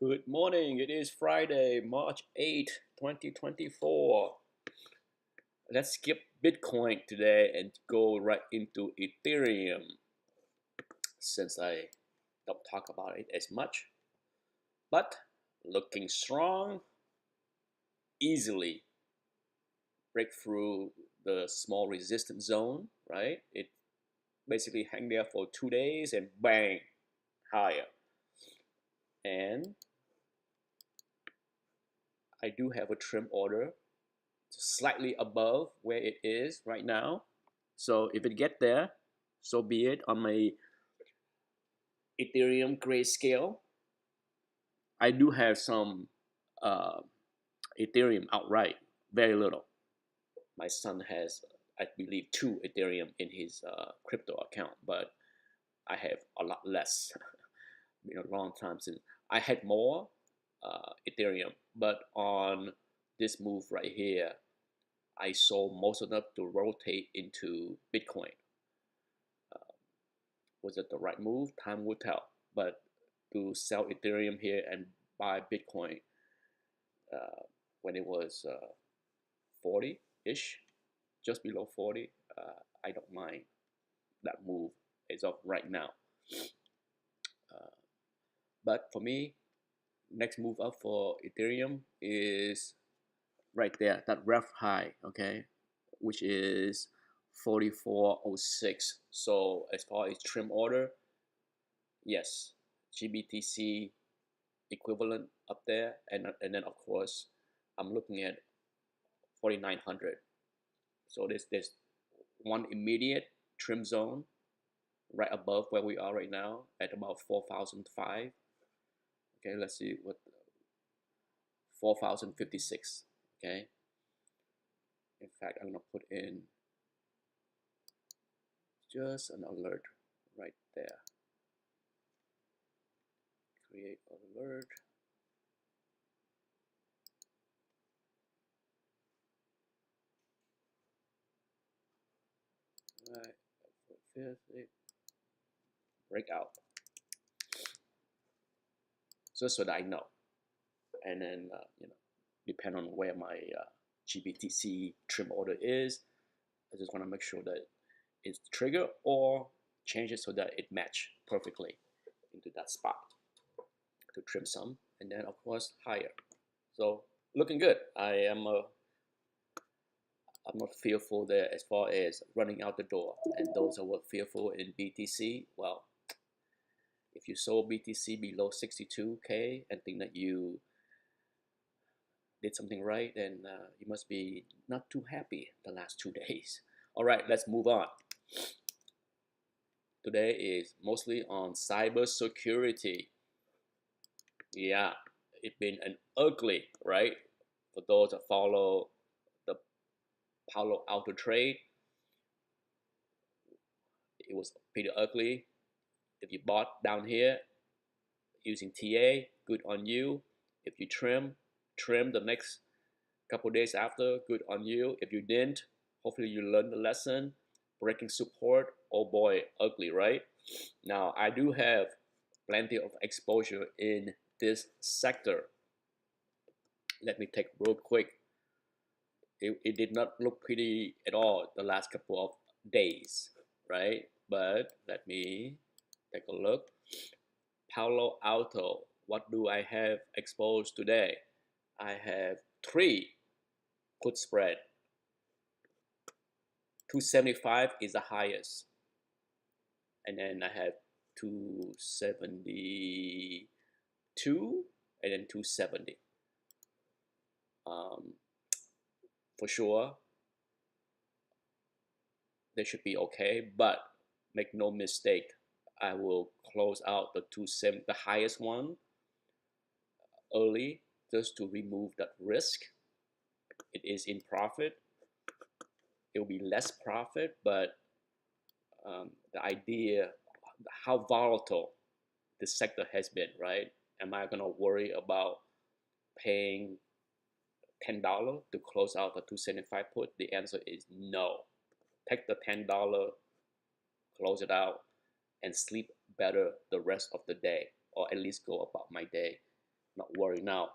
Good morning. It is Friday, March 8th, 2024. Let's skip Bitcoin today and go right into Ethereum since I don't talk about it as much. But looking strong, easily break through the small resistance zone, right? It basically hang there for 2 days and bang, higher. And I do have a trim order slightly above where it is right now. So if it get there, so be it. On my Ethereum grayscale, I do have some uh, Ethereum outright, very little. My son has, I believe, 2 Ethereum in his crypto account, but I have a lot less. Been a long time since I had more Ethereum, but on this move right here, I sold most of them to rotate into Bitcoin. Was it the right move? Time will tell. But to sell Ethereum here and buy Bitcoin uh, when it was 40-ish, just below 40, I don't mind that move as of right now. Uh, but for me, next move up for Ethereum is right there, that ref high, okay, which is 44.06. So as far as trim order, yes, GBTC equivalent up there, and then of course I'm looking at 4900. So there's one immediate trim zone right above where we are right now at about 4005. Okay, let's see what 4056. Okay, in fact I'm gonna put in just an alert right there. Create alert. Right, breakout, just so that I know. And then depend on where my GBTC trim order is, I just want to make sure that it's triggered or change it so that it match perfectly into that spot to trim some, and then of course higher. So looking good. I'm not fearful there as far as running out the door. And those who were fearful in BTC, well, if you sold BTC below 62K and think that you did something right, then you must be not too happy the last 2 days. All right, let's move on. Today is mostly on cybersecurity. Yeah, it's been an ugly, right? For those that follow the Palo Alto trade, it was pretty ugly. If you bought down here using TA, good on you. If you trim the next couple days after, good on you. If you didn't, hopefully you learned the lesson. Breaking support, oh boy, ugly, right? Now I do have plenty of exposure in this sector. Let me take real quick. It did not look pretty at all the last couple of days, right? But let me take a look. Palo Alto, what do I have exposed today? I have 3 put spread. 275 is the highest, and then I have 272 and then 270. For sure they should be okay, but make no mistake, I will close out the 270, the highest one, early, just to remove that risk. It is in profit. It will be less profit, but the idea, how volatile the sector has been, right? Am I gonna worry about paying $10 to close out the 275 put? The answer is no. Take the $10, close it out, and sleep better the rest of the day, or at least go about my day not worry. Now,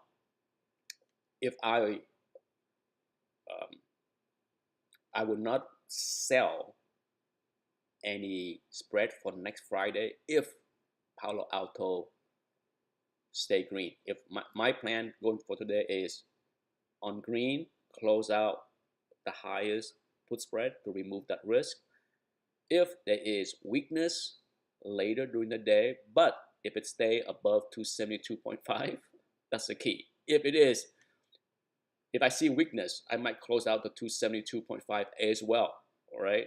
if I would not sell any spread for next Friday if Palo Alto stay green. If my plan going for today is on green, close out the highest put spread to remove that risk. If there is weakness later during the day, but if it stay above 272.5, that's the key. If I see weakness, I might close out the 272.5 as well. All right,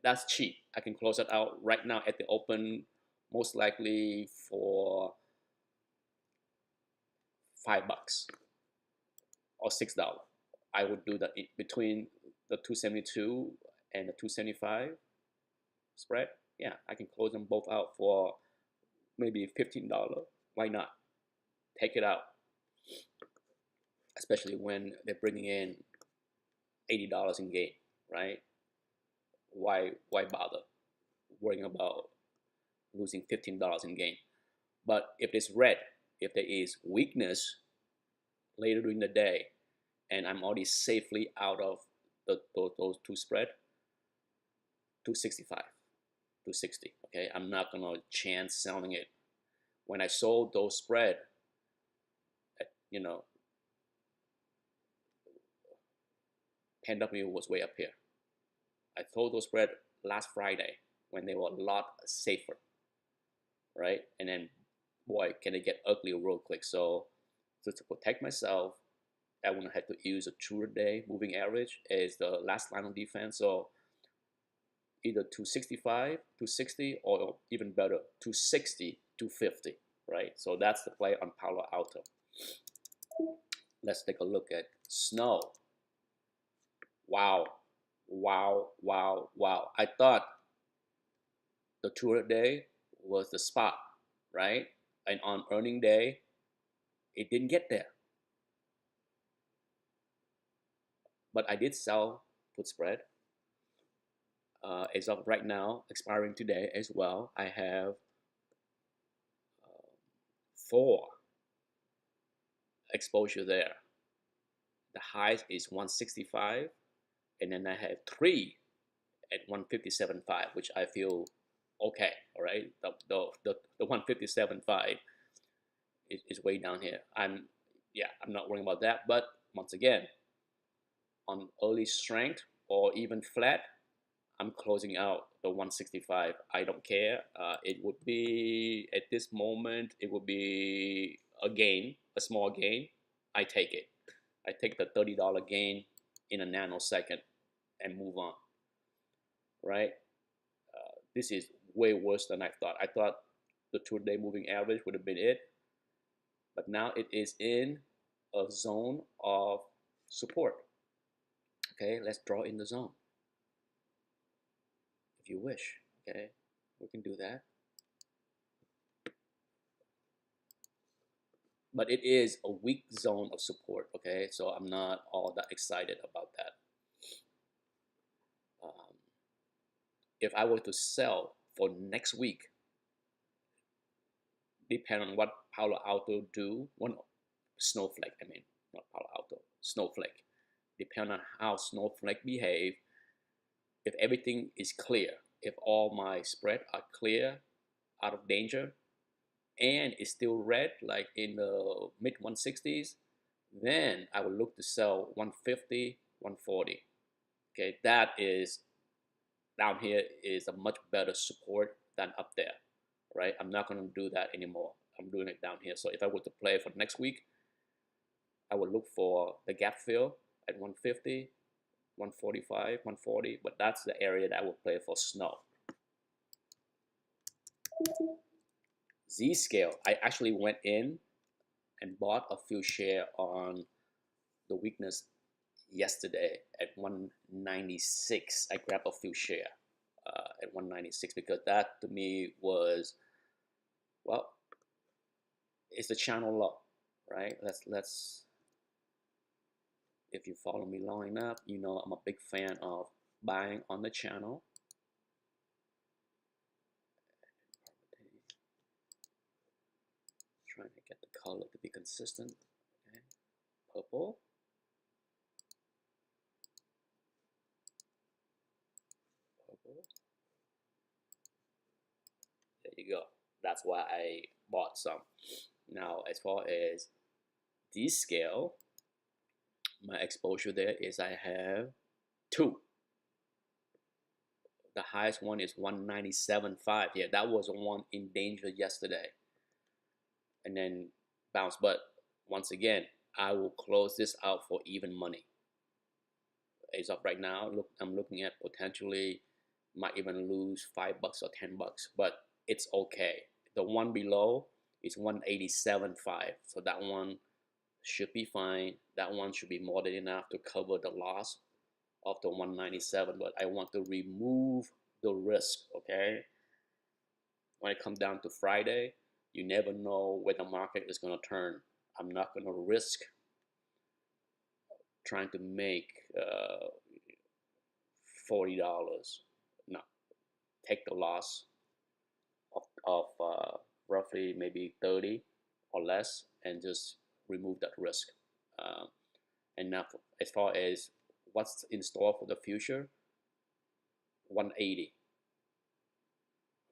that's cheap. I can close it out right now at the open, most likely for $5 or $6. I would do that between the 272 and the 275 spread. Yeah, I can close them both out for maybe $15. Why not? Take it out, especially when they're bringing in $80 in gain, right? Why bother worrying about losing $15 in gain? But if it's red, if there is weakness later during the day, and I'm already safely out of those two spread, 265, 260. Okay, I'm not gonna chance selling it. When I sold those spread, PANW was way up here. I sold those spread last Friday when they were a lot safer, right? And then, boy, can it get ugly real quick. So to protect myself, I wouldn't have to use a 2-day moving average as the last line of defense. So either 265, 260, or even better, 260, 250, right? So that's the play on Palo Alto. Let's take a look at snow. Wow, wow, wow, wow. I thought the 200-day was the spot, right? And on earning day, it didn't get there. But I did sell put spread. As of right now, expiring today as well, I have 4 exposure there. The highest is 165, and then I have 3 at 157.5, which I feel okay. All right, the 157.5 is way down here. I'm not worrying about that. But once again, on early strength or even flat, I'm closing out the 165. I don't care. It would be, at this moment, it would be a gain, a small gain. I take it. I take the $30 gain in a nanosecond and move on, right? This is way worse than I thought. I thought the 2-day moving average would have been it, but now it is in a zone of support. Okay, let's draw in the zone. If you wish, okay, we can do that. But it is a weak zone of support, okay? So I'm not all that excited about that. If I were to sell for next week, depending on what Palo Alto do, Snowflake, I mean, not Palo Alto, Snowflake. Depending on how Snowflake behave, if everything is clear, if all my spread are clear, out of danger, and it's still red, like in the mid 160s, then I will look to sell 150, 140. Okay, that is, down here is a much better support than up there, right? I'm not going to do that anymore. I'm doing it down here. So if I were to play for next week, I would look for the gap fill at 150, 145, 140, but that's the area that I will play for snow. Z-scale, I actually went in and bought a few share on the weakness yesterday at 196. I grabbed a few share at 196 because that to me was, well, it's the channel low, right? Let's if you follow me long enough, you know I'm a big fan of buying on the channel. Trying to get the color to be consistent. Okay. Purple. Purple. There you go. That's why I bought some. Now, as far as this scale, my exposure there is I have two. The highest one is 197.5. Yeah, that was the one in danger yesterday. And then bounce. But once again, I will close this out for even money. As of right now, look, I'm looking at potentially might even lose $5 or $10, but it's okay. The one below is 187.5, so that one should be fine. That one should be more than enough to cover the loss of the 197, but I want to remove the risk. Okay, when it comes down to Friday, you never know where the market is going to turn. I'm not going to risk trying to make $40. No, take the loss of roughly maybe 30 or less and just remove that risk. And now, as far as what's in store for the future, 180.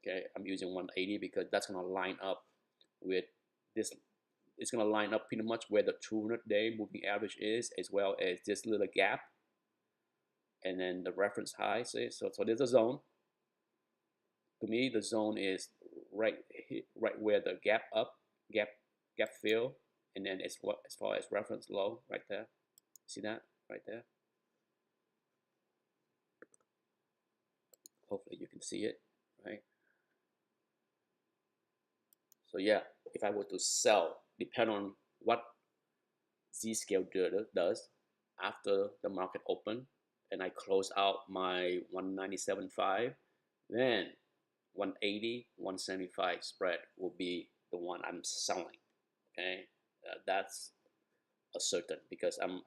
Okay, I'm using 180 because that's going to line up with this. It's going to line up pretty much where the 200-day moving average is, as well as this little gap, and then the reference high. So there's a zone. To me, the zone is right where the gap fill, and then as far as reference low, right there. See that right there? Hopefully you can see it, right? So yeah, if I were to sell, depend on what Z-scale does after the market open, and I close out my 197.5, then 180, 175 spread will be the one I'm selling. Okay, that's a certain, because I'm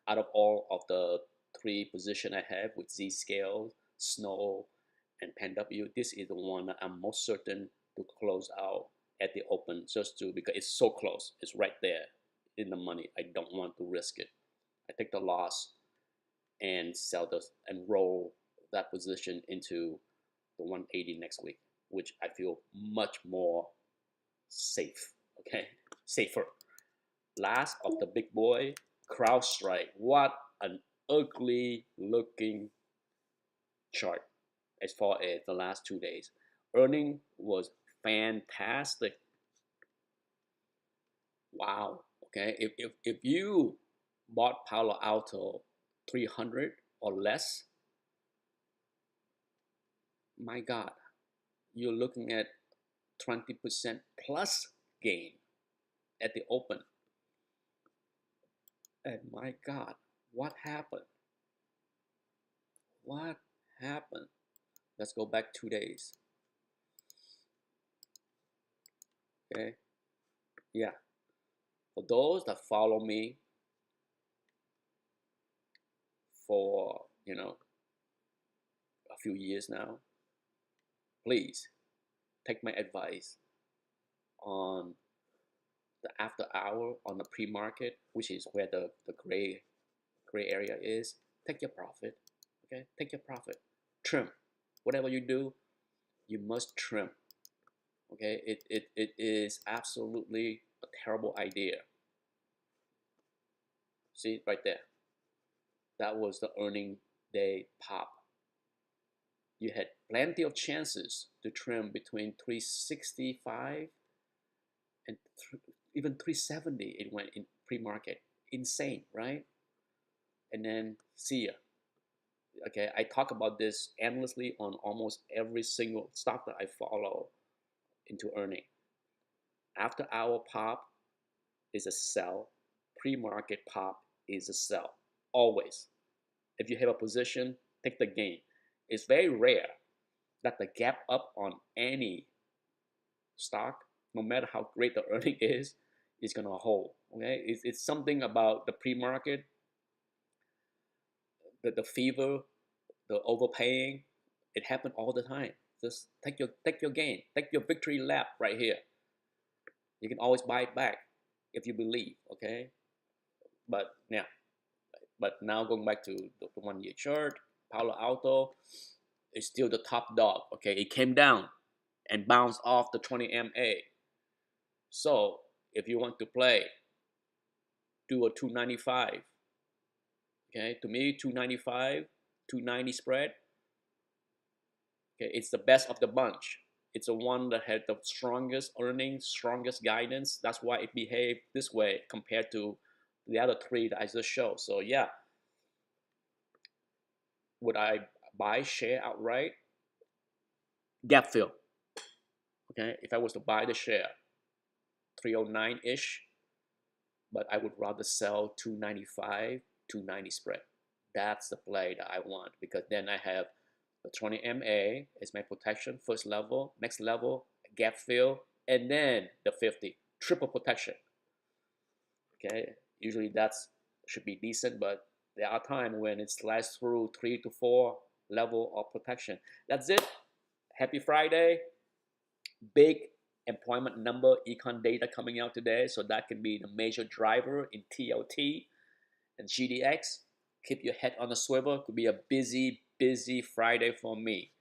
out of all of the three position I have with Z-scale, Snow, and PANW, this is the one that I'm most certain to close out at the open, just because it's so close. It's right there in the money. I don't want to risk it. I take the loss and sell this and roll that position into the 180 next week, which I feel much more safe. Okay, safer. Last of the big boy, CrowdStrike. What an ugly looking chart as far as the last 2 days. Earning was fantastic. Wow. Okay, if you bought Palo Alto 300 or less, my God, you're looking at 20% plus gain at the open. And my God, what happened? What happened? Let's go back 2 days. Okay, yeah. For those that follow me for, a few years now, please take my advice on the after hour on the pre-market, which is where the gray area is. Take your profit. Okay, take your profit. Trim. Whatever you do, you must trim. Okay, it is absolutely a terrible idea. See right there. That was the earning day pop. You had plenty of chances to trim between 365 and even 370. It went in pre-market. Insane, right? And then see ya. Okay, I talk about this endlessly on almost every single stock that I follow into earning. After hour pop is a sell. Pre-market pop is a sell. Always. If you have a position, take the gain. It's very rare that the gap up on any stock, no matter how great the earning is going to hold. Okay, it's something about the pre-market, the fever, the overpaying. It happened all the time. Just take your gain, take your victory lap right here. You can always buy it back if you believe, okay? But yeah, but now going back to the 1 year chart, Palo Alto is still the top dog, okay? It came down and bounced off the 20 MA. So if you want to play, do a 295. Okay, to me, 295, 290 spread. Okay, it's the best of the bunch. It's the one that had the strongest earnings, strongest guidance. That's why it behaved this way compared to the other three that I just showed. So yeah, would I buy share outright? Gap fill. Okay, if I was to buy the share, 309-ish, but I would rather sell 295, 290 spread. That's the play that I want, because then I have the 20 MA is my protection, first level, next level, gap fill, and then the 50, triple protection. Okay, usually that's should be decent, but there are times when it slides through 3 to 4 level of protection. That's it. Happy Friday. Big employment number econ data coming out today, so that can be the major driver in TLT and GDX. Keep your head on the swivel. Could be a busy Friday for me.